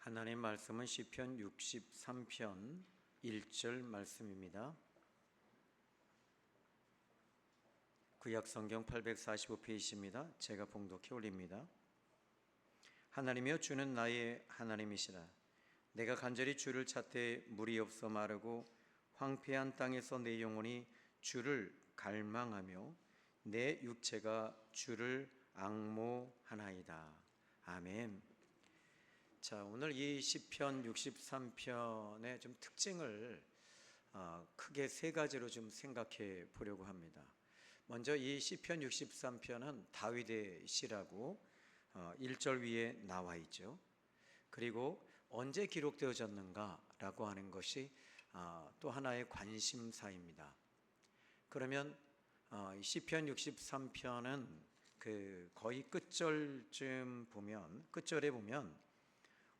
하나님 말씀은 시편 63편 1절 말씀입니다. 구약성경 845페이지입니다. 제가 봉독해 올립니다. 하나님이여, 주는 나의 하나님이시라. 내가 간절히 주를 찾되 물이 없어 마르고 황폐한 땅에서 내 영혼이 주를 갈망하며 내 육체가 주를 앙모하나이다. 아멘. 자, 오늘 이 시편 63편의 좀 특징을 크게 세 가지로 좀 생각해 보려고 합니다. 먼저 이 시편 63편은 다윗의 시라고 1절 위에 나와 있죠. 그리고 언제 기록되어졌는가라고 하는 것이 또 하나의 관심사입니다. 그러면 시편 63편은 거의 끝절에 보면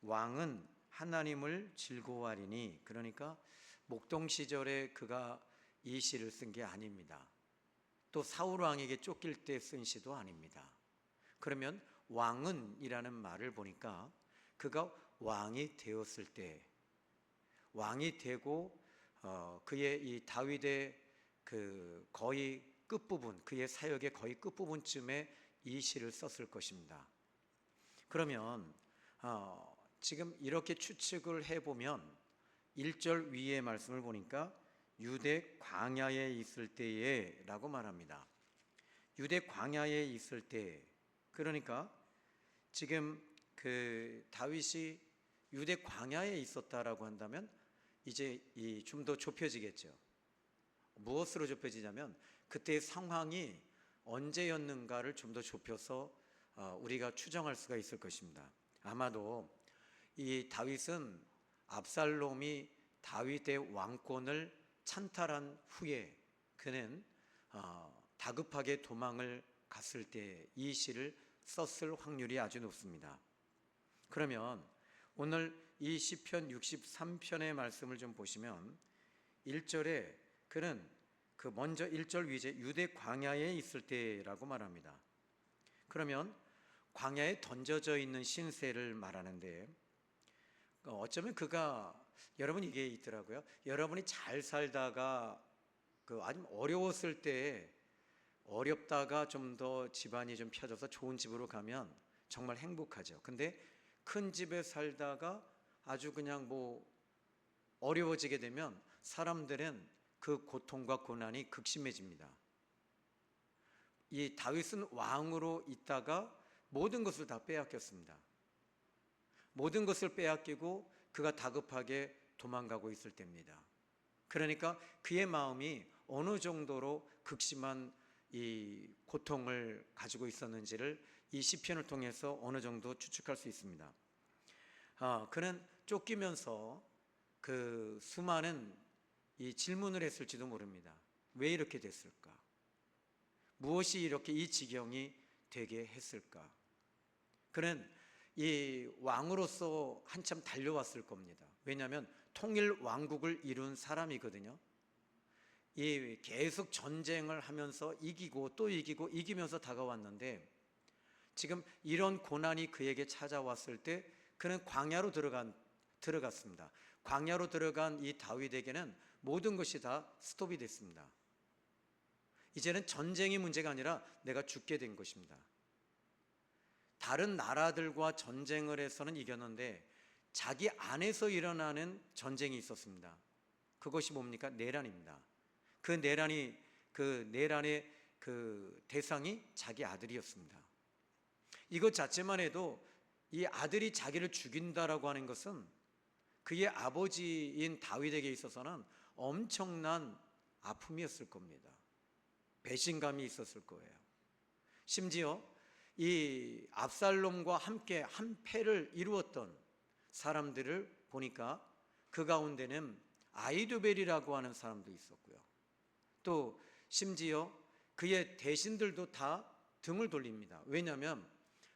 왕은 하나님을 즐거워하리니, 그러니까 목동 시절에 그가 이 시를 쓴 게 아닙니다. 또 사울 왕에게 쫓길 때 쓴 시도 아닙니다. 그러면 왕은 이라는 말을 보니까 그가 왕이 되었을 때, 왕이 되고 그의 이 다윗의 거의 끝부분, 그의 사역의 거의 끝부분쯤에 이 시를 썼을 것입니다. 그러면 지금 이렇게 추측을 해보면 1절 위의 말씀을 보니까 유대 광야에 있을 때에 라고 말합니다. 유대 광야에 있을 때, 그러니까 지금 다윗이 유대 광야에 있었다라고 한다면 이제 좀 더 좁혀지겠죠. 무엇으로 좁혀지냐면 그때의 상황이 언제였는가를 좀 더 좁혀서 우리가 추정할 수가 있을 것입니다. 아마도 이 다윗은 압살롬이 다윗의 왕권을 찬탈한 후에 그는 다급하게 도망을 갔을 때 이 시를 썼을 확률이 아주 높습니다. 그러면 오늘 이 시편 63편의 말씀을 좀 보시면 1절에 그는 먼저 1절 위에 유대 광야에 있을 때라고 말합니다. 그러면 광야에 던져져 있는 신세를 말하는데, 어쩌면 여러분 이게 있더라고요. 여러분이 잘 살다가 아주 어려웠을 때, 어렵다가 좀 더 집안이 좀 펴져서 좋은 집으로 가면 정말 행복하죠. 근데 큰 집에 살다가 아주 그냥 어려워지게 되면 사람들은 그 고통과 고난이 극심해집니다. 이 다윗은 왕으로 있다가 모든 것을 다 빼앗겼습니다. 모든 것을 빼앗기고 그가 다급하게 도망가고 있을 때입니다. 그러니까 그의 마음이 어느 정도로 극심한 이 고통을 가지고 있었는지를 이 시편을 통해서 어느 정도 추측할 수 있습니다. 그는 쫓기면서 수많은 이 질문을 했을지도 모릅니다. 왜 이렇게 됐을까? 무엇이 이렇게 이 지경이 되게 했을까? 그는 이 왕으로서 한참 달려왔을 겁니다. 왜냐하면 통일 왕국을 이룬 사람이거든요. 이 계속 전쟁을 하면서 이기고 또 이기고 이기면서 다가왔는데, 지금 이런 고난이 그에게 찾아왔을 때 그는 광야로 들어갔습니다. 광야로 들어간 이 다윗에게는 모든 것이 다 스톱이 됐습니다. 이제는 전쟁이 문제가 아니라 내가 죽게 된 것입니다. 다른 나라들과 전쟁을 해서는 이겼는데 자기 안에서 일어나는 전쟁이 있었습니다. 그것이 뭡니까? 내란입니다. 그 내란의 대상이 자기 아들이었습니다. 이것 자체만 해도 이 아들이 자기를 죽인다라고 하는 것은 그의 아버지인 다윗에게 있어서는 엄청난 아픔이었을 겁니다. 배신감이 있었을 거예요. 심지어 이 압살롬과 함께 한 패를 이루었던 사람들을 보니까 그 가운데는 아히도벨이라고 하는 사람도 있었고요. 또 심지어 그의 대신들도 다 등을 돌립니다. 왜냐하면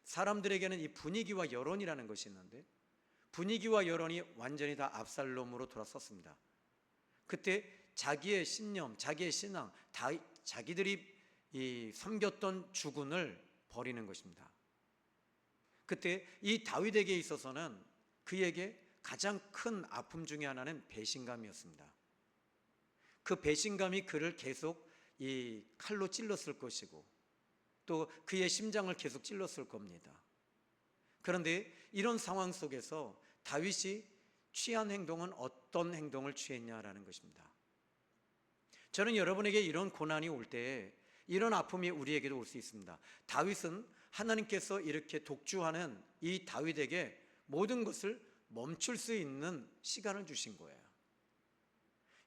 사람들에게는 이 분위기와 여론이라는 것이 있는데, 분위기와 여론이 완전히 다 압살롬으로 돌아섰습니다. 그때 자기의 신념, 자기의 신앙, 자기들이 섬겼던 주군을 버리는 것입니다. 그때 이 다윗에게 있어서는 그에게 가장 큰 아픔 중에 하나는 배신감이었습니다. 그 배신감이 그를 계속 이 칼로 찔렀을 것이고 또 그의 심장을 계속 찔렀을 겁니다. 그런데 이런 상황 속에서 다윗이 취한 행동은 어떤 행동을 취했냐라는 것입니다. 저는 여러분에게 이런 고난이 올 때 이런 아픔이 우리에게도 올 수 있습니다. 다윗은 하나님께서 이렇게 독주하는 이 다윗에게 모든 것을 멈출 수 있는 시간을 주신 거예요.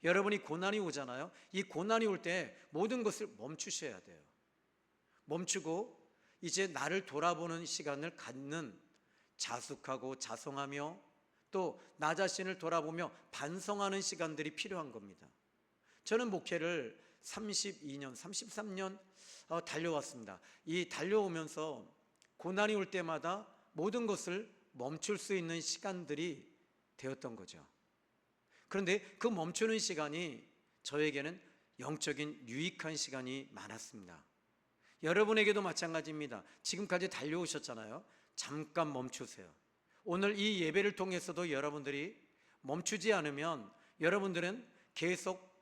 여러분이 고난이 오잖아요. 이 고난이 올 때 모든 것을 멈추셔야 돼요. 멈추고 이제 나를 돌아보는 시간을 갖는, 자숙하고 자성하며 또 나 자신을 돌아보며 반성하는 시간들이 필요한 겁니다. 저는 목회를 32년, 33년 달려왔습니다. 이 달려오면서 고난이 올 때마다 모든 것을 멈출 수 있는 시간들이 되었던 거죠. 그런데 그 멈추는 시간이 저에게는 영적인 유익한 시간이 많았습니다. 여러분에게도 마찬가지입니다. 지금까지 달려오셨잖아요. 잠깐 멈추세요. 오늘 이 예배를 통해서도 여러분들이 멈추지 않으면 여러분들은 계속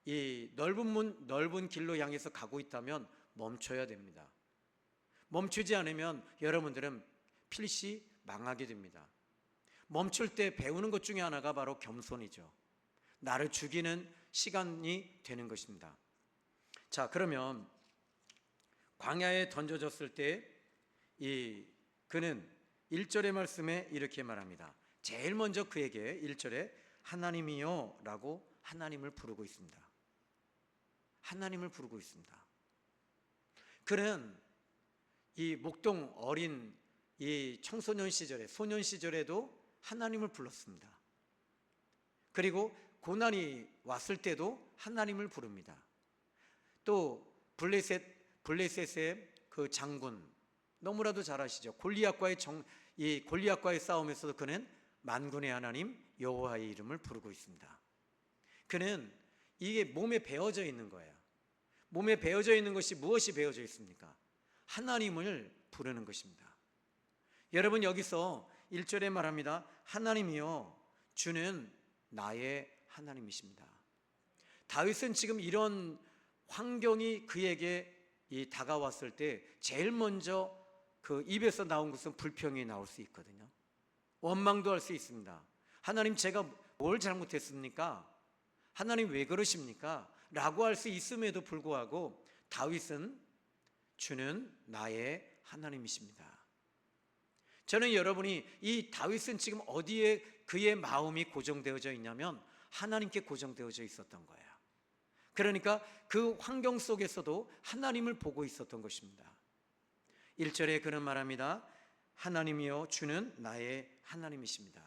이 넓은 길로 향해서 가고 있다면 멈춰야 됩니다. 멈추지 않으면 여러분들은 필시 망하게 됩니다. 멈출 때 배우는 것 중에 하나가 바로 겸손이죠. 나를 죽이는 시간이 되는 것입니다. 자, 그러면 광야에 던져졌을 때 그는 1절의 말씀에 이렇게 말합니다. 제일 먼저 그에게 1절에 하나님이요 라고 하나님을 부르고 있습니다. 하나님을 부르고 있습니다. 그는 이 목동 어린 이 청소년 시절에, 소년 시절에도 하나님을 불렀습니다. 그리고 고난이 왔을 때도 하나님을 부릅니다. 또 블레셋의 그 장군, 너무나도 잘 아시죠? 이 골리앗과의 싸움에서도 그는 만군의 하나님 여호와의 이름을 부르고 있습니다. 그는 이게 몸에 배어져 있는 거예요. 몸에 배어져 있는 것이 무엇이 배어져 있습니까? 하나님을 부르는 것입니다. 여러분, 여기서 1절에 말합니다. 하나님이요 주는 나의 하나님이십니다. 다윗은 지금 이런 환경이 그에게 다가왔을 때 제일 먼저 그 입에서 나온 것은 불평이 나올 수 있거든요. 원망도 할 수 있습니다. 하나님, 제가 뭘 잘못했습니까? 하나님 왜 그러십니까? 라고 할 수 있음에도 불구하고 다윗은 주는 나의 하나님이십니다. 저는 여러분이 이 다윗은 지금 어디에 그의 마음이 고정되어져 있냐면 하나님께 고정되어져 있었던 거예요. 그러니까 그 환경 속에서도 하나님을 보고 있었던 것입니다. 1절에 그는 말합니다. 하나님이여 주는 나의 하나님이십니다.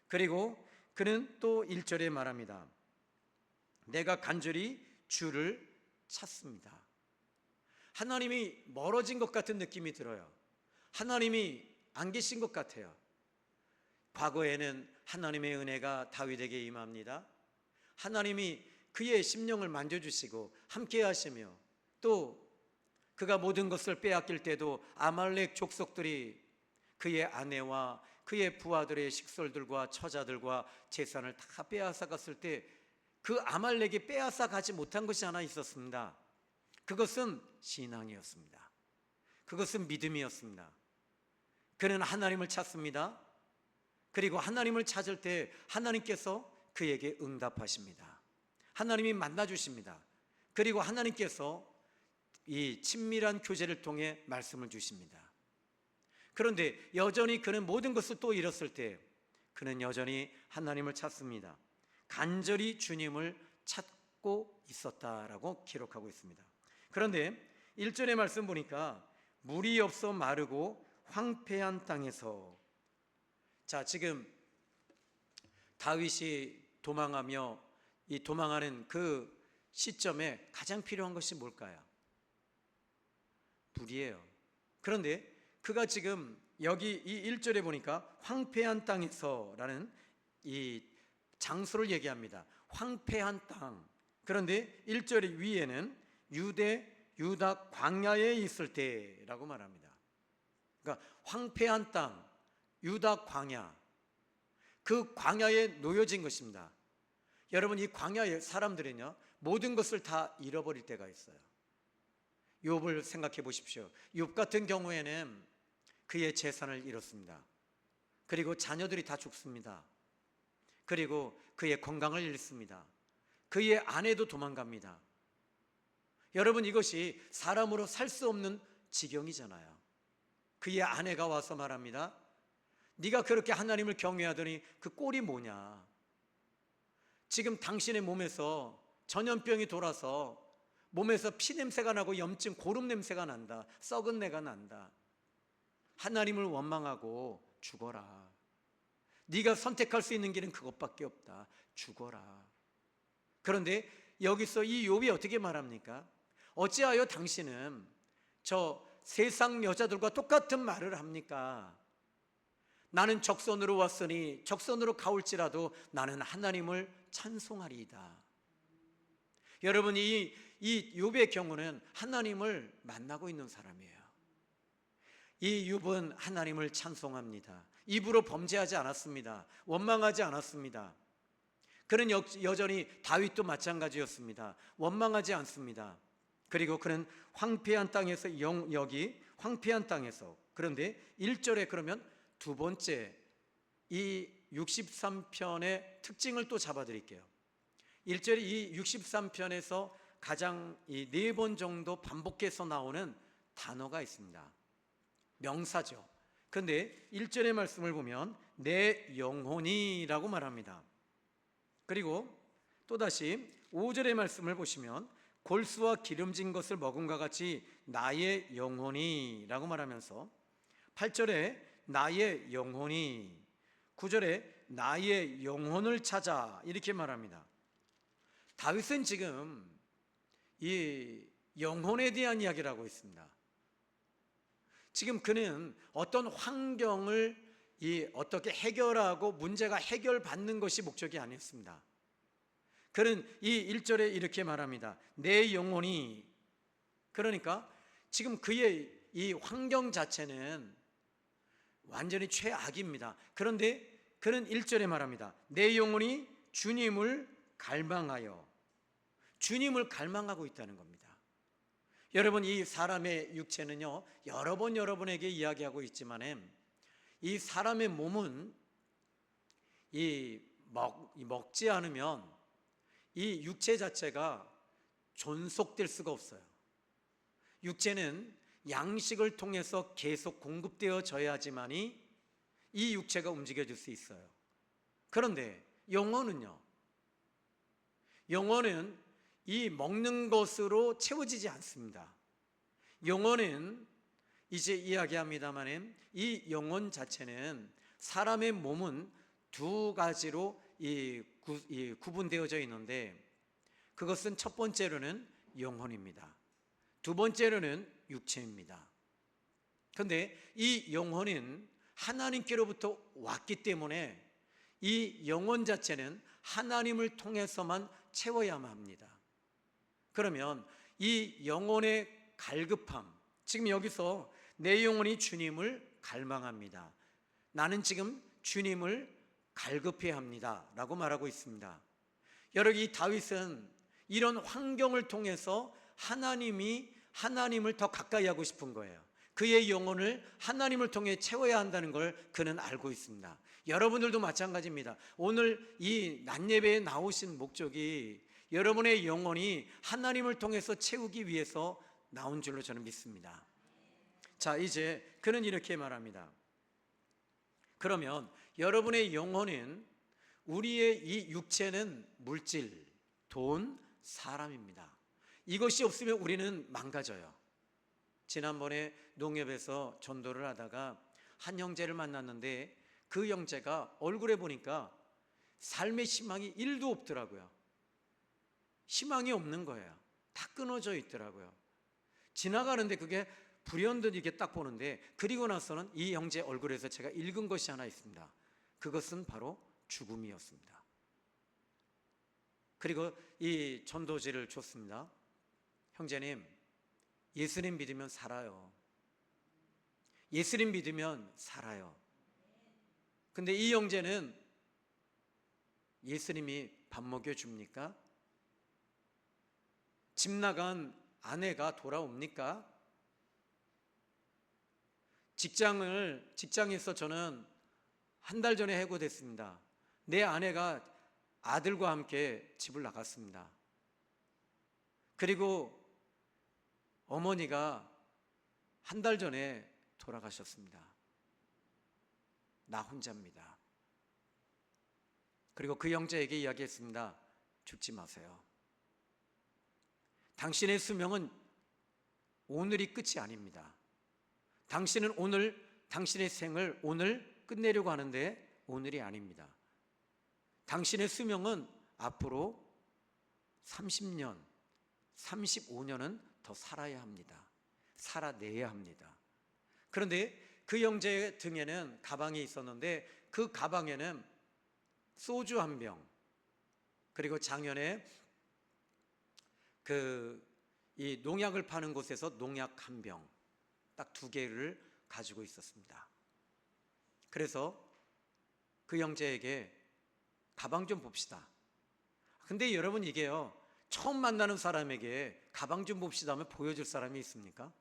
그리고 그는 또 1절에 말합니다. 내가 간절히 주를 찾습니다. 하나님이 멀어진 것 같은 느낌이 들어요. 하나님이 안 계신 것 같아요. 과거에는 하나님의 은혜가 다윗에게 임합니다. 하나님이 그의 심령을 만져주시고 함께 하시며 또 그가 모든 것을 빼앗길 때도 아말렉 족속들이 그의 아내와 그의 부하들의 식솔들과 처자들과 재산을 다 빼앗아 갔을 때 그 아말렉이 빼앗아 가지 못한 것이 하나 있었습니다. 그것은 신앙이었습니다. 그것은 믿음이었습니다. 그는 하나님을 찾습니다. 그리고 하나님을 찾을 때 하나님께서 그에게 응답하십니다. 하나님이 만나주십니다. 그리고 하나님께서 이 친밀한 교제를 통해 말씀을 주십니다. 그런데 여전히 그는 모든 것을 또 잃었을 때 그는 여전히 하나님을 찾습니다. 간절히 주님을 찾고 있었다라고 기록하고 있습니다. 그런데 1절의 말씀 보니까 물이 없어 마르고 황폐한 땅에서, 자, 지금 다윗이 도망하며 이 도망하는 그 시점에 가장 필요한 것이 뭘까요? 물이에요. 그런데 그가 지금 여기 이 1절에 보니까 황폐한 땅에서라는 이 장소를 얘기합니다. 황폐한 땅. 그런데 1절 위에는 유다 광야에 있을 때라고 말합니다. 그러니까 황폐한 땅, 유다 광야. 그 광야에 놓여진 것입니다. 여러분, 이 광야의 사람들은요, 모든 것을 다 잃어버릴 때가 있어요. 욥을 생각해 보십시오. 욥 같은 경우에는 그의 재산을 잃었습니다. 그리고 자녀들이 다 죽습니다. 그리고 그의 건강을 잃습니다. 그의 아내도 도망갑니다. 여러분, 이것이 사람으로 살 수 없는 지경이잖아요. 그의 아내가 와서 말합니다. 네가 그렇게 하나님을 경외하더니 그 꼴이 뭐냐? 지금 당신의 몸에서 전염병이 돌아서 몸에서 피 냄새가 나고 염증, 고름 냄새가 난다. 썩은 내가 난다. 하나님을 원망하고 죽어라. 네가 선택할 수 있는 길은 그것밖에 없다. 죽어라. 그런데 여기서 이 욥이 어떻게 말합니까? 어찌하여 당신은 저 세상 여자들과 똑같은 말을 합니까? 나는 적선으로 왔으니 적선으로 가올지라도 나는 하나님을 찬송하리이다. 여러분, 이 욥의 경우는 하나님을 만나고 있는 사람이에요. 이 욥은 하나님을 찬송합니다. 입으로 범죄하지 않았습니다. 원망하지 않았습니다. 그는 여전히 다윗도 마찬가지였습니다. 원망하지 않습니다. 그리고 그는 황폐한 땅에서 여기 황폐한 땅에서, 그런데 1절에 그러면 두 번째 이 63편의 특징을 또 잡아드릴게요. 1절에 이 63편에서 가장 이 4번 정도 반복해서 나오는 단어가 있습니다. 명사죠. 그런데 1절의 말씀을 보면 내 영혼이라고 말합니다. 그리고 또다시 5절의 말씀을 보시면 골수와 기름진 것을 먹음과 같이 나의 영혼이라고 말하면서 8절에 나의 영혼이, 9절에 나의 영혼을 찾아 이렇게 말합니다. 다윗은 지금 이 영혼에 대한 이야기를 하고 있습니다. 지금 그는 어떤 환경을 어떻게 해결하고 문제가 해결받는 것이 목적이 아니었습니다. 그는 이 1절에 이렇게 말합니다. 내 영혼이, 그러니까 지금 그의 이 환경 자체는 완전히 최악입니다. 그런데 그는 1절에 말합니다. 내 영혼이 주님을 갈망하여, 주님을 갈망하고 있다는 겁니다. 여러분, 이 사람의 육체는요, 여러 번 여러분에게 이야기하고 있지만 이 사람의 몸은 먹지 않으면 이 육체 자체가 존속될 수가 없어요. 육체는 양식을 통해서 계속 공급되어져야지만이 이 육체가 움직여질 수 있어요. 그런데 영혼은요, 영혼은 이 먹는 것으로 채워지지 않습니다. 영혼은 이제 이야기합니다만 이 영혼 자체는, 사람의 몸은 두 가지로 구분되어져 있는데, 그것은 첫 번째로는 영혼입니다. 두 번째로는 육체입니다. 그런데 이 영혼은 하나님께로부터 왔기 때문에 이 영혼 자체는 하나님을 통해서만 채워야만 합니다. 그러면 이 영혼의 갈급함, 지금 여기서 내 영혼이 주님을 갈망합니다. 나는 지금 주님을 갈급해야 합니다 라고 말하고 있습니다. 여러분, 이 다윗은 이런 환경을 통해서 하나님을 더 가까이 하고 싶은 거예요. 그의 영혼을 하나님을 통해 채워야 한다는 걸 그는 알고 있습니다. 여러분들도 마찬가지입니다. 오늘 이 낮예배에 나오신 목적이 여러분의 영혼이 하나님을 통해서 채우기 위해서 나온 줄로 저는 믿습니다. 자, 이제 그는 이렇게 말합니다. 그러면 여러분의 영혼은, 우리의 이 육체는 물질, 돈, 사람입니다. 이것이 없으면 우리는 망가져요. 지난번에 농협에서 전도를 하다가 한 형제를 만났는데 그 형제가 얼굴에 보니까 삶의 희망이 1도 없더라고요. 희망이 없는 거예요. 다 끊어져 있더라고요. 지나가는데 그게 불현듯 이렇게 딱 보는데, 그리고 나서는 이 형제 얼굴에서 제가 읽은 것이 하나 있습니다. 그것은 바로 죽음이었습니다. 그리고 이 전도지를 줬습니다. 형제님, 예수님 믿으면 살아요. 예수님 믿으면 살아요. 근데 이 형제는 예수님이 밥 먹여줍니까? 집 나간 아내가 돌아옵니까? 직장에서 저는 한 달 전에 해고됐습니다. 내 아내가 아들과 함께 집을 나갔습니다. 그리고 어머니가 한 달 전에 돌아가셨습니다. 나 혼자입니다. 그리고 그 형제에게 이야기했습니다. 죽지 마세요. 당신의 수명은 오늘이 끝이 아닙니다. 당신은 당신의 생을 오늘 끝내려고 하는데 오늘이 아닙니다. 당신의 수명은 앞으로 30년, 35년은 더 살아야 합니다. 살아내야 합니다. 그런데 그 형제 등에는 가방이 있었는데 그 가방에는 소주 한 병, 그리고 작년에 이 농약을 파는 곳에서 농약 한 병, 딱 2개를 가지고 있었습니다. 그래서 그 형제에게 가방 좀 봅시다. 근데 여러분, 이게요, 처음 만나는 사람에게 가방 좀 봅시다 하면 보여줄 사람이 있습니까?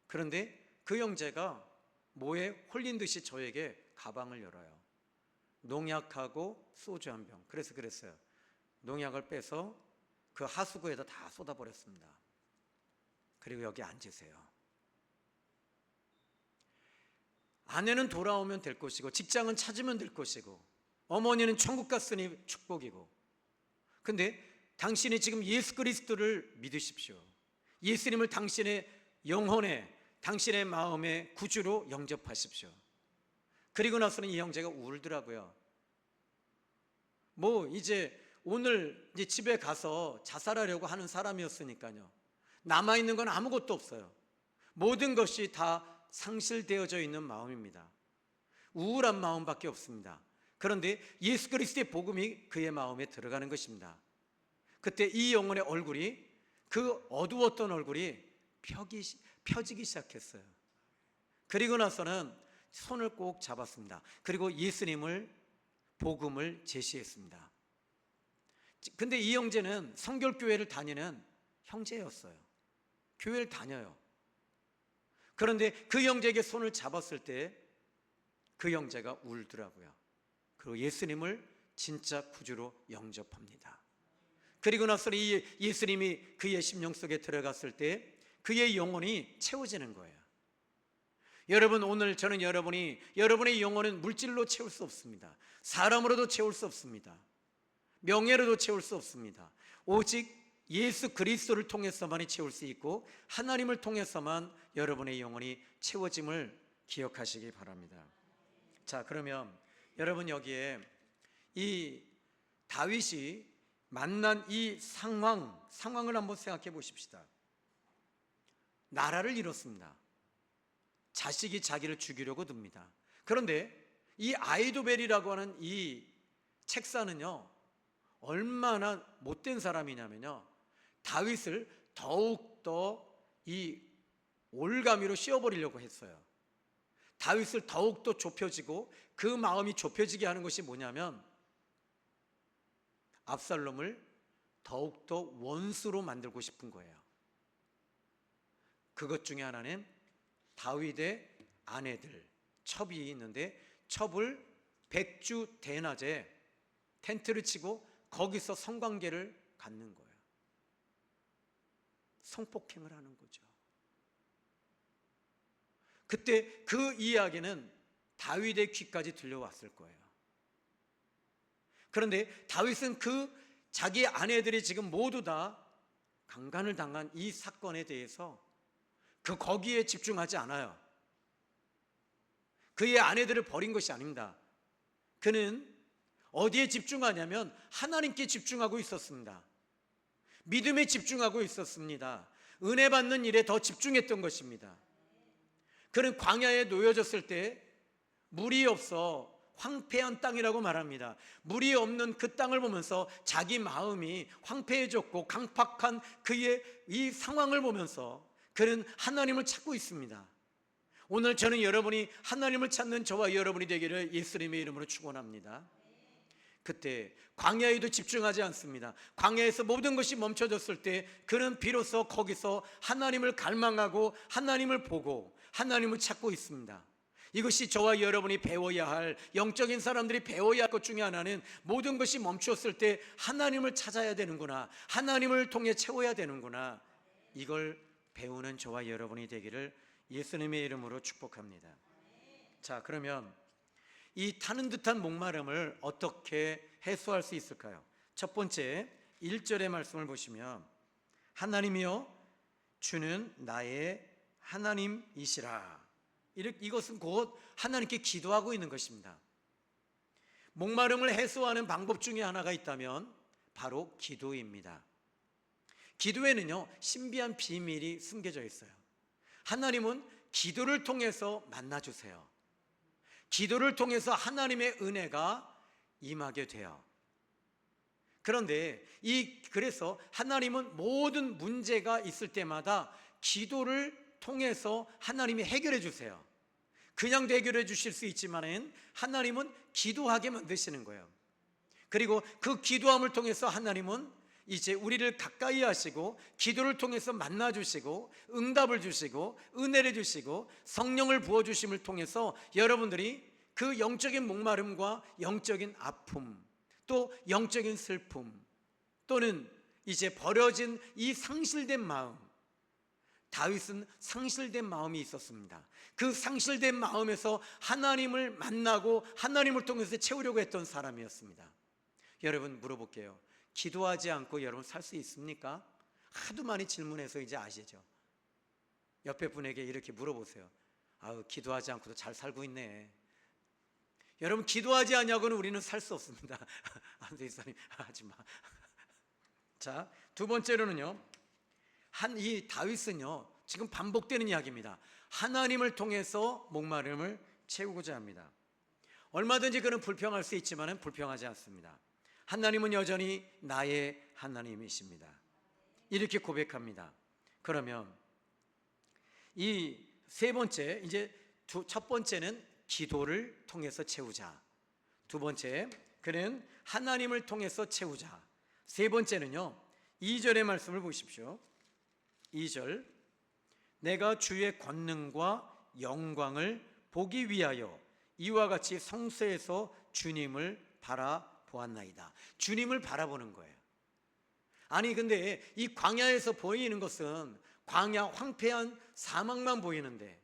그런데 그 형제가 뭐에 홀린 듯이 저에게 가방을 열어요. 농약하고 소주 한 병. 그래서 그랬어요. 농약을 빼서 그 하수구에다 다 쏟아버렸습니다. 그리고 여기 앉으세요. 아내는 돌아오면 될 것이고, 직장은 찾으면 될 것이고, 어머니는 천국 갔으니 축복이고, 근데 당신이 지금 예수 그리스도를 믿으십시오. 예수님을 당신의 영혼에, 당신의 마음의 구주로 영접하십시오. 그리고 나서는 이 형제가 울더라고요. 이제 오늘 이제 집에 가서 자살하려고 하는 사람이었으니까요. 남아있는 건 아무것도 없어요. 모든 것이 다 상실되어져 있는 마음입니다. 우울한 마음밖에 없습니다. 그런데 예수 그리스도의 복음이 그의 마음에 들어가는 것입니다. 그때 이 영혼의 얼굴이, 그 어두웠던 얼굴이 펴지기 시작했어요. 그리고 나서는 손을 꼭 잡았습니다. 그리고 예수님을, 복음을 제시했습니다. 근데 이 형제는 성결교회를 다니는 형제였어요. 교회를 다녀요. 그런데 그 형제에게 손을 잡았을 때 그 형제가 울더라고요. 그리고 예수님을 진짜 구주로 영접합니다. 그리고 나서 이 예수님이 그의 심령 속에 들어갔을 때 그의 영혼이 채워지는 거예요. 여러분, 오늘 저는 여러분의 영혼은 물질로 채울 수 없습니다. 사람으로도 채울 수 없습니다. 명예로도 채울 수 없습니다. 오직 예수 그리스도를 통해서만이 채울 수 있고, 하나님을 통해서만 여러분의 영혼이 채워짐을 기억하시기 바랍니다. 자, 그러면 여러분, 여기에 이 다윗이 만난 이 상황을 한번 생각해 보십시다. 나라를 잃었습니다. 자식이 자기를 죽이려고 듭니다. 그런데 이 아이도벨이라고 하는 이 책사는요, 얼마나 못된 사람이냐면요, 다윗을 더욱더 이 올가미로 씌워버리려고 했어요. 다윗을 더욱더 좁혀지고, 그 마음이 좁혀지게 하는 것이 뭐냐면 압살롬을 더욱더 원수로 만들고 싶은 거예요. 그것 중에 하나는 다윗의 아내들, 첩이 있는데 첩을 백주 대낮에 텐트를 치고 거기서 성관계를 갖는 거예요. 성폭행을 하는 거죠. 그때 그 이야기는 다윗의 귀까지 들려왔을 거예요. 그런데 다윗은 자기 아내들이 지금 모두 다 강간을 당한 이 사건에 대해서 거기에 집중하지 않아요. 그의 아내들을 버린 것이 아닙니다. 그는 어디에 집중하냐면 하나님께 집중하고 있었습니다. 믿음에 집중하고 있었습니다. 은혜 받는 일에 더 집중했던 것입니다. 그는 광야에 놓여졌을 때 물이 없어 황폐한 땅이라고 말합니다. 물이 없는 그 땅을 보면서 자기 마음이 황폐해졌고 강팍한 그의 이 상황을 보면서 그는 하나님을 찾고 있습니다. 오늘 저는 여러분이 하나님을 찾는 저와 여러분이 되기를 예수님의 이름으로 축원합니다. 그때 광야에도 집중하지 않습니다. 광야에서 모든 것이 멈춰졌을 때 그는 비로소 거기서 하나님을 갈망하고 하나님을 보고 하나님을 찾고 있습니다. 이것이 저와 여러분이 배워야 할, 영적인 사람들이 배워야 할 것 중에 하나는 모든 것이 멈추었을 때 하나님을 찾아야 되는구나, 하나님을 통해 채워야 되는구나, 이걸 배우는 저와 여러분이 되기를 예수님의 이름으로 축복합니다. 자, 그러면 이 타는 듯한 목마름을 어떻게 해소할 수 있을까요? 첫 번째 1절의 말씀을 보시면 하나님이여 주는 나의 하나님이시라. 이것은 곧 하나님께 기도하고 있는 것입니다. 목마름을 해소하는 방법 중에 하나가 있다면 바로 기도입니다. 기도에는요, 신비한 비밀이 숨겨져 있어요. 하나님은 기도를 통해서 만나주세요. 기도를 통해서 하나님의 은혜가 임하게 돼요. 그런데 그래서 하나님은 모든 문제가 있을 때마다 기도를 통해서 하나님이 해결해 주세요. 그냥 해결해 주실 수 있지만은 하나님은 기도하게 만드시는 거예요. 그리고 그 기도함을 통해서 하나님은 이제 우리를 가까이 하시고 기도를 통해서 만나 주시고 응답을 주시고 은혜를 주시고 성령을 부어 주심을 통해서 여러분들이 그 영적인 목마름과 영적인 아픔, 또 영적인 슬픔, 또는 이제 버려진 이 상실된 마음, 다윗은 상실된 마음이 있었습니다. 그 상실된 마음에서 하나님을 만나고 하나님을 통해서 채우려고 했던 사람이었습니다. 여러분, 물어볼게요. 기도하지 않고 여러분 살 수 있습니까? 하도 많이 질문해서 이제 아시죠? 옆에 분에게 이렇게 물어보세요. 아우, 기도하지 않고도 잘 살고 있네. 여러분, 기도하지 않냐고는 우리는 살 수 없습니다. 안돼사님 하지 마. 자, 두 번째로는요, 이 다윗은요, 지금 반복되는 이야기입니다. 하나님을 통해서 목마름을 채우고자 합니다. 얼마든지 그는 불평할 수 있지만 불평하지 않습니다. 하나님은 여전히 나의 하나님이십니다. 이렇게 고백합니다. 그러면 이 세 번째, 이제 첫 번째는 기도를 통해서 채우자. 두 번째, 그는 하나님을 통해서 채우자. 세 번째는요, 2절의 말씀을 보십시오. 2절, 내가 주의 권능과 영광을 보기 위하여 이와 같이 성소에서 주님을 바라보았나이다. 주님을 바라보는 거예요. 아니, 근데 이 광야에서 보이는 것은 광야, 황폐한 사막만 보이는데,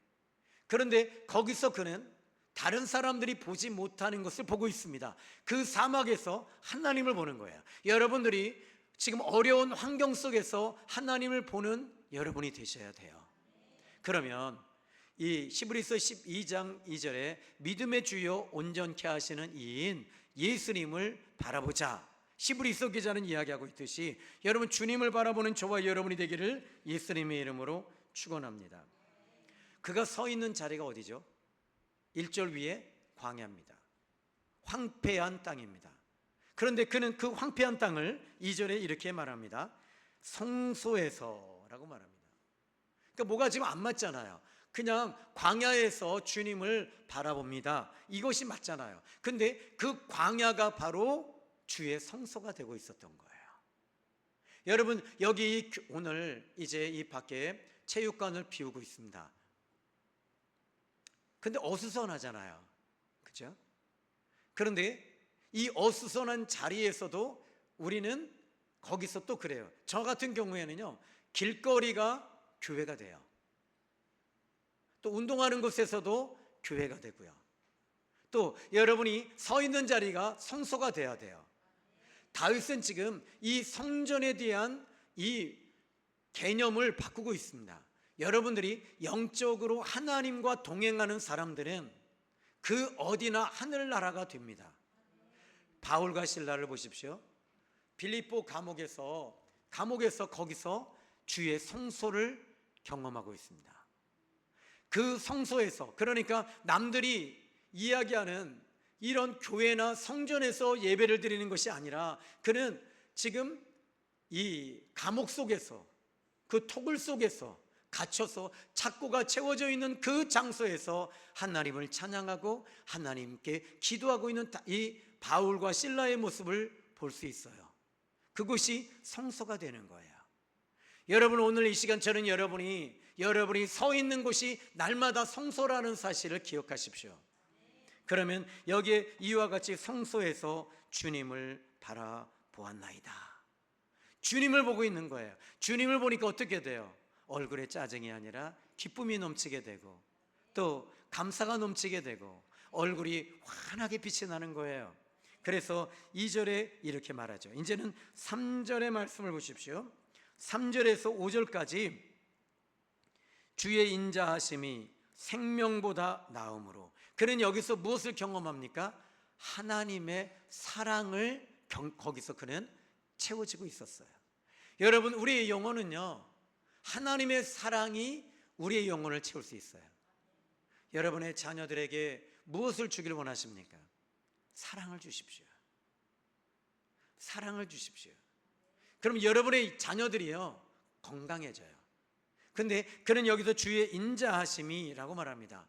그런데 거기서 그는 다른 사람들이 보지 못하는 것을 보고 있습니다. 그 사막에서 하나님을 보는 거예요. 여러분들이 지금 어려운 환경 속에서 하나님을 보는 여러분이 되셔야 돼요. 그러면 이 히브리서 12장 2절에 믿음의 주요 온전케 하시는 이인 예수님을 바라보자. 히브리서 기자는 이야기하고 있듯이 여러분, 주님을 바라보는 저와 여러분이 되기를 예수님의 이름으로 축원합니다. 그가 서 있는 자리가 어디죠? 1절 위에 광야입니다. 황폐한 땅입니다. 그런데 그는 그 황폐한 땅을 2절에 이렇게 말합니다. 성소에서라고 말합니다. 그러니까 뭐가 지금 안 맞잖아요. 그냥 광야에서 주님을 바라봅니다. 이것이 맞잖아요. 근데 그 광야가 바로 주의 성소가 되고 있었던 거예요. 여러분, 여기 오늘 이제 이 밖에 체육관을 비우고 있습니다. 근데 어수선하잖아요. 그죠? 그런데 이 어수선한 자리에서도 우리는 거기서 또 그래요. 저 같은 경우에는요, 길거리가 교회가 돼요. 또 운동하는 곳에서도 교회가 되고요. 또 여러분이 서 있는 자리가 성소가 돼야 돼요. 다윗은 지금 이 성전에 대한 이 개념을 바꾸고 있습니다. 여러분들이 영적으로 하나님과 동행하는 사람들은 그 어디나 하늘나라가 됩니다. 바울과 실라를 보십시오. 빌립보 감옥에서 거기서 주의 성소를 경험하고 있습니다. 그 성소에서, 그러니까 남들이 이야기하는 이런 교회나 성전에서 예배를 드리는 것이 아니라 그는 지금 이 감옥 속에서, 그 토굴 속에서 갇혀서 착고가 채워져 있는 그 장소에서 하나님을 찬양하고 하나님께 기도하고 있는 이 바울과 실라의 모습을 볼 수 있어요. 그곳이 성소가 되는 거예요. 여러분, 오늘 이 시간 저는 여러분이 서 있는 곳이 날마다 성소라는 사실을 기억하십시오. 그러면 여기에 이와 같이 성소에서 주님을 바라보았나이다. 주님을 보고 있는 거예요. 주님을 보니까 어떻게 돼요? 얼굴에 짜증이 아니라 기쁨이 넘치게 되고 또 감사가 넘치게 되고 얼굴이 환하게 빛이 나는 거예요. 그래서 2절에 이렇게 말하죠. 이제는 3절의 말씀을 보십시오. 3절에서 5절까지 주의 인자하심이 생명보다 나음으로, 그는 여기서 무엇을 경험합니까? 하나님의 사랑을 거기서 그는 채워지고 있었어요. 여러분, 우리의 영혼은요, 하나님의 사랑이 우리의 영혼을 채울 수 있어요. 여러분의 자녀들에게 무엇을 주길 원하십니까? 사랑을 주십시오. 사랑을 주십시오. 그럼 여러분의 자녀들이요, 건강해져요. 근데 그는 여기서 주의 인자하심이라고 말합니다.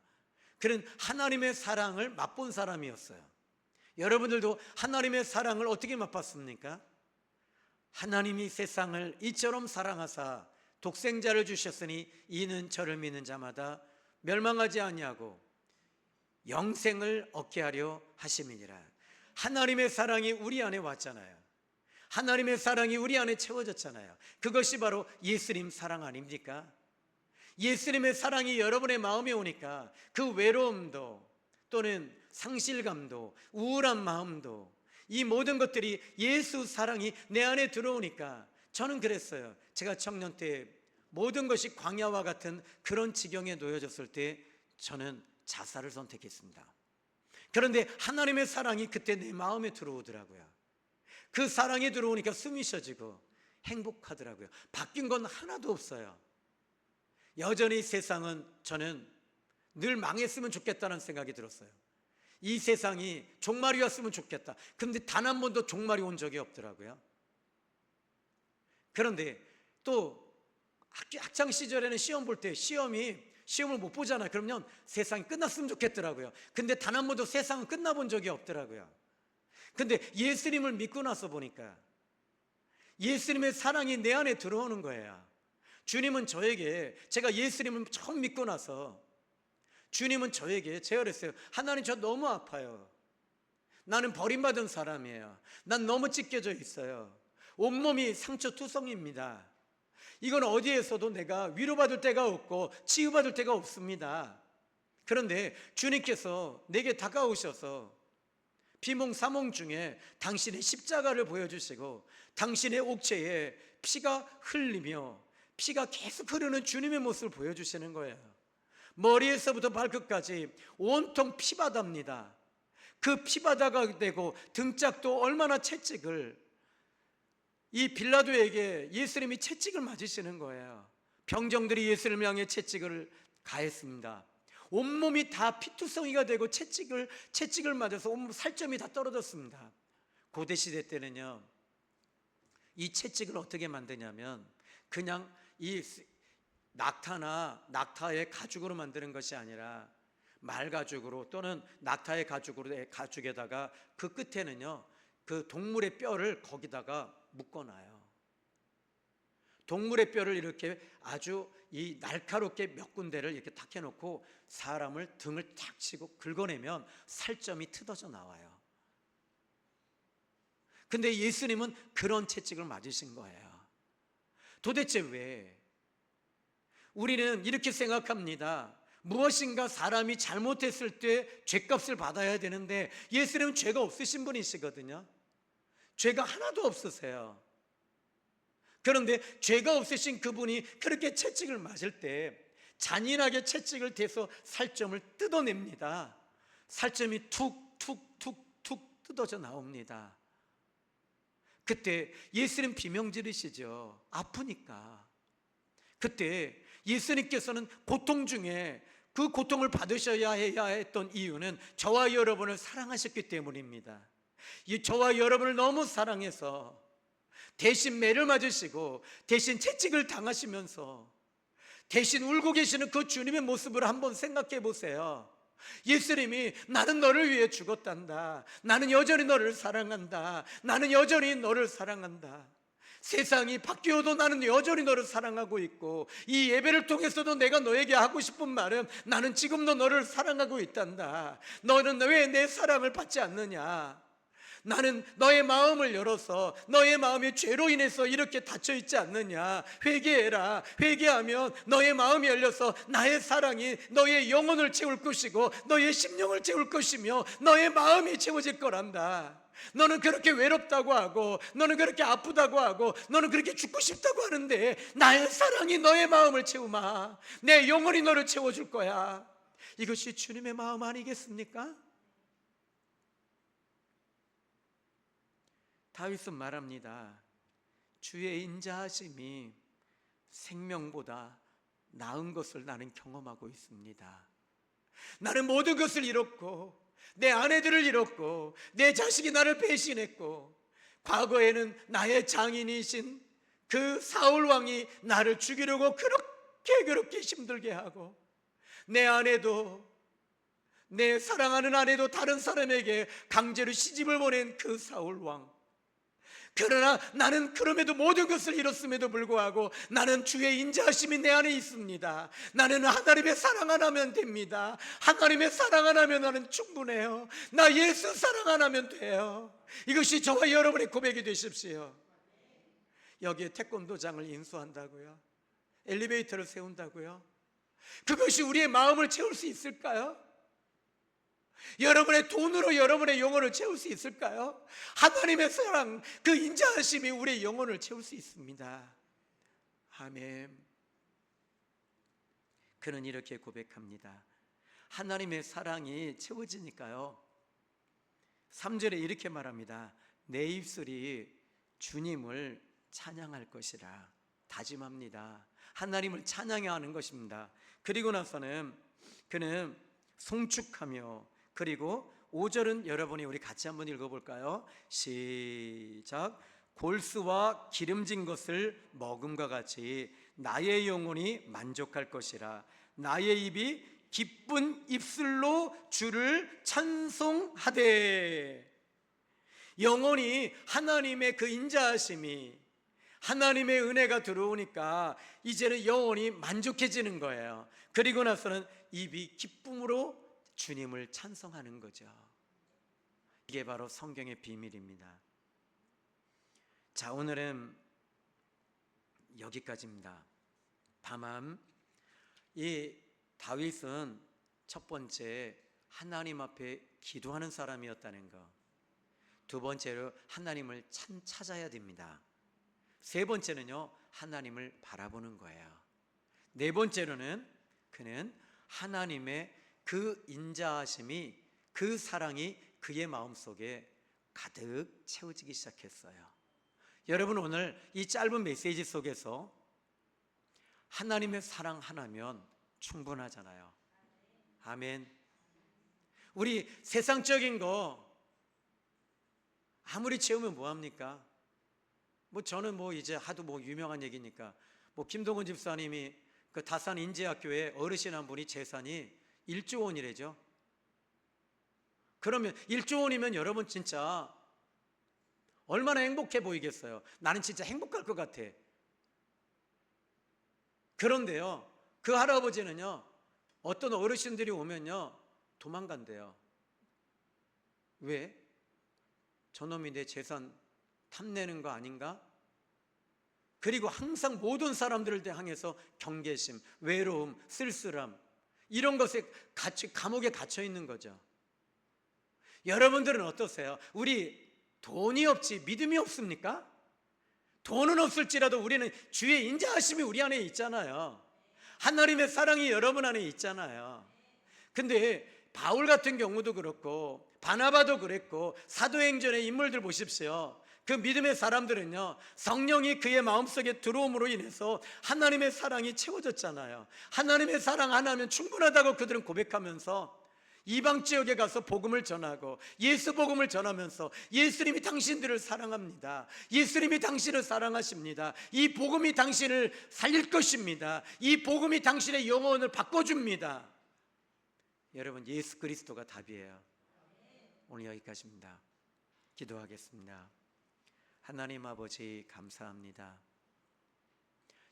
그는 하나님의 사랑을 맛본 사람이었어요. 여러분들도 하나님의 사랑을 어떻게 맛봤습니까? 하나님이 세상을 이처럼 사랑하사 독생자를 주셨으니 이는 저를 믿는 자마다 멸망하지 아니하고 영생을 얻게 하려 하심이니라. 하나님의 사랑이 우리 안에 왔잖아요. 하나님의 사랑이 우리 안에 채워졌잖아요. 그것이 바로 예수님 사랑 아닙니까? 예수님의 사랑이 여러분의 마음에 오니까 그 외로움도 또는 상실감도 우울한 마음도 이 모든 것들이 예수 사랑이 내 안에 들어오니까 저는 그랬어요. 제가 청년 때 모든 것이 광야와 같은 그런 지경에 놓여졌을 때 저는 자살을 선택했습니다. 그런데 하나님의 사랑이 그때 내 마음에 들어오더라고요. 그 사랑이 들어오니까 숨이 쉬어지고 행복하더라고요. 바뀐 건 하나도 없어요. 여전히 세상은 저는 늘 망했으면 좋겠다는 생각이 들었어요. 이 세상이 종말이 왔으면 좋겠다. 그런데 단 한 번도 종말이 온 적이 없더라고요. 그런데 또 학창 시절에는 시험 볼 때 시험을 못 보잖아요. 그러면 세상이 끝났으면 좋겠더라고요. 근데 단 한 번도 세상은 끝나본 적이 없더라고요. 근데 예수님을 믿고 나서 보니까 예수님의 사랑이 내 안에 들어오는 거예요. 주님은 저에게, 제가 예수님을 처음 믿고 나서 주님은 저에게 제가 그랬어요. 하나님, 저 너무 아파요. 나는 버림받은 사람이에요. 난 너무 찢겨져 있어요. 온몸이 상처투성입니다. 이건 어디에서도 내가 위로받을 데가 없고 치유받을 데가 없습니다. 그런데 주님께서 내게 다가오셔서 비몽사몽 중에 당신의 십자가를 보여주시고 당신의 옥체에 피가 흘리며 피가 계속 흐르는 주님의 모습을 보여주시는 거예요. 머리에서부터 발끝까지 온통 피바다입니다. 그 피바다가 되고 등짝도 얼마나 채찍을, 이 빌라도에게 예수님이 채찍을 맞으시는 거예요. 병정들이 예수님을 향해 채찍을 가했습니다. 온몸이 다 피투성이가 되고 채찍을 맞아서 온몸 살점이 다 떨어졌습니다. 고대시대 때는요, 이 채찍을 어떻게 만드냐면 그냥 이 낙타의 가죽으로 만드는 것이 아니라 말가죽으로 또는 낙타의 가죽에다가 그 끝에는요, 그 동물의 뼈를 거기다가 묶어놔요. 동물의 뼈를 이렇게 아주 이 날카롭게 몇 군데를 이렇게 탁 해놓고 사람을 등을 탁 치고 긁어내면 살점이 뜯어져 나와요. 근데 예수님은 그런 채찍을 맞으신 거예요. 도대체 왜? 우리는 이렇게 생각합니다. 무엇인가 사람이 잘못했을 때 죄값을 받아야 되는데 예수님은 죄가 없으신 분이시거든요. 죄가 하나도 없으세요. 그런데 죄가 없으신 그분이 그렇게 채찍을 맞을 때 잔인하게 채찍을 대서 살점을 뜯어냅니다. 살점이 툭툭툭툭 뜯어져 나옵니다. 그때 예수님 비명 지르시죠. 아프니까. 그때 예수님께서는 고통 중에 그 고통을 받으셔야 해야 했던 이유는 저와 여러분을 사랑하셨기 때문입니다. 저와 여러분을 너무 사랑해서 대신 매를 맞으시고 대신 채찍을 당하시면서 대신 울고 계시는 그 주님의 모습을 한번 생각해 보세요. 예수님이 나는 너를 위해 죽었단다. 나는 여전히 너를 사랑한다. 나는 여전히 너를 사랑한다. 세상이 바뀌어도 나는 여전히 너를 사랑하고 있고, 이 예배를 통해서도 내가 너에게 하고 싶은 말은 나는 지금도 너를 사랑하고 있단다. 너는 왜 내 사랑을 받지 않느냐? 나는 너의 마음을 열어서 너의 마음이 죄로 인해서 이렇게 닫혀 있지 않느냐? 회개해라. 회개하면 너의 마음이 열려서 나의 사랑이 너의 영혼을 채울 것이고 너의 심령을 채울 것이며 너의 마음이 채워질 거란다. 너는 그렇게 외롭다고 하고, 너는 그렇게 아프다고 하고, 너는 그렇게 죽고 싶다고 하는데 나의 사랑이 너의 마음을 채우마. 내 영혼이 너를 채워줄 거야. 이것이 주님의 마음 아니겠습니까? 다윗은 말합니다. 주의 인자하심이 생명보다 나은 것을 나는 경험하고 있습니다. 나는 모든 것을 잃었고, 내 아내들을 잃었고, 내 자식이 나를 배신했고, 과거에는 나의 장인이신 그 사울 왕이 나를 죽이려고 그렇게 힘들게 하고, 내 아내도, 내 사랑하는 아내도 다른 사람에게 강제로 시집을 보낸 그 사울 왕. 그러나 나는 그럼에도 모든 것을 잃었음에도 불구하고 나는 주의 인자하심이 내 안에 있습니다. 나는 하나님의 사랑 하나면 됩니다. 하나님의 사랑 하나면 나는 충분해요. 나 예수 사랑 하나면 돼요. 이것이 저와 여러분의 고백이 되십시오. 여기에 태권도장을 인수한다고요? 엘리베이터를 세운다고요? 그것이 우리의 마음을 채울 수 있을까요? 여러분의 돈으로 여러분의 영혼을 채울 수 있을까요? 하나님의 사랑, 그 인자하심이 우리의 영혼을 채울 수 있습니다. 아멘. 그는 이렇게 고백합니다. 하나님의 사랑이 채워지니까요, 3절에 이렇게 말합니다. 내 입술이 주님을 찬양할 것이라 다짐합니다. 하나님을 찬양해야 하는 것입니다. 그리고 나서는 그는 송축하며, 그리고 5절은 여러분이 우리 같이 한번 읽어볼까요? 시작. 골수와 기름진 것을 먹음과 같이 나의 영혼이 만족할 것이라. 나의 입이 기쁜 입술로 주를 찬송하되. 영혼이 하나님의 그 인자하심이, 하나님의 은혜가 들어오니까 이제는 영혼이 만족해지는 거예요. 그리고 나서는 입이 기쁨으로 주님을 찬송하는 거죠. 이게 바로 성경의 비밀입니다. 자, 오늘은 여기까지입니다. 다만 이 다윗은 첫 번째 하나님 앞에 기도하는 사람이었다는 거, 두 번째로 하나님을 찾아야 됩니다. 세 번째는요, 하나님을 바라보는 거예요. 네 번째로는 그는 하나님의 그 인자하심이, 그 사랑이 그의 마음속에 가득 채워지기 시작했어요. 여러분, 오늘 이 짧은 메시지 속에서 하나님의 사랑 하나면 충분하잖아요. 아멘. 우리 세상적인 거 아무리 채우면 뭐합니까? 저는 이제 하도 유명한 얘기니까, 김동원 집사님이 그 다산 인재학교에 어르신 한 분이 재산이 1조 원이래죠. 그러면 1조 원이면 여러분 진짜 얼마나 행복해 보이겠어요? 나는 진짜 행복할 것 같아. 그런데요, 그 할아버지는요, 어떤 어르신들이 오면요, 도망간대요. 왜? 저놈이 내 재산 탐내는 거 아닌가? 그리고 항상 모든 사람들을 향해서 경계심, 외로움, 쓸쓸함, 이런 것에 감옥에 갇혀 있는 거죠. 여러분들은 어떠세요? 우리 돈이 없지 믿음이 없습니까? 돈은 없을지라도 우리는 주의 인자하심이 우리 안에 있잖아요. 하나님의 사랑이 여러분 안에 있잖아요. 근데 바울 같은 경우도 그렇고 바나바도 그랬고 사도행전의 인물들 보십시오. 그 믿음의 사람들은요, 성령이 그의 마음속에 들어옴으로 인해서 하나님의 사랑이 채워졌잖아요. 하나님의 사랑 하나면 충분하다고 그들은 고백하면서 이방 지역에 가서 복음을 전하고 예수 복음을 전하면서 예수님이 당신들을 사랑합니다. 예수님이 당신을 사랑하십니다. 이 복음이 당신을 살릴 것입니다. 이 복음이 당신의 영혼을 바꿔줍니다. 여러분, 예수 그리스도가 답이에요. 오늘 여기까지입니다. 기도하겠습니다. 하나님 아버지, 감사합니다.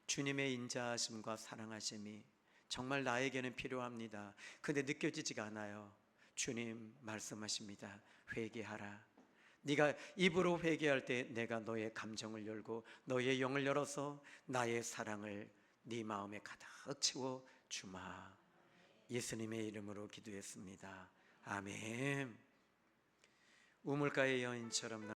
주님의 인자하심과 사랑하심이 정말 나에게는 필요합니다. 근데 느껴지지가 않아요. 주님 말씀하십니다. 회개하라. 네가 입으로 회개할 때 내가 너의 감정을 열고 너의 영을 열어서 나의 사랑을 네 마음에 가득 채워 주마. 예수님의 이름으로 기도했습니다. 아멘. 우물가의 여인처럼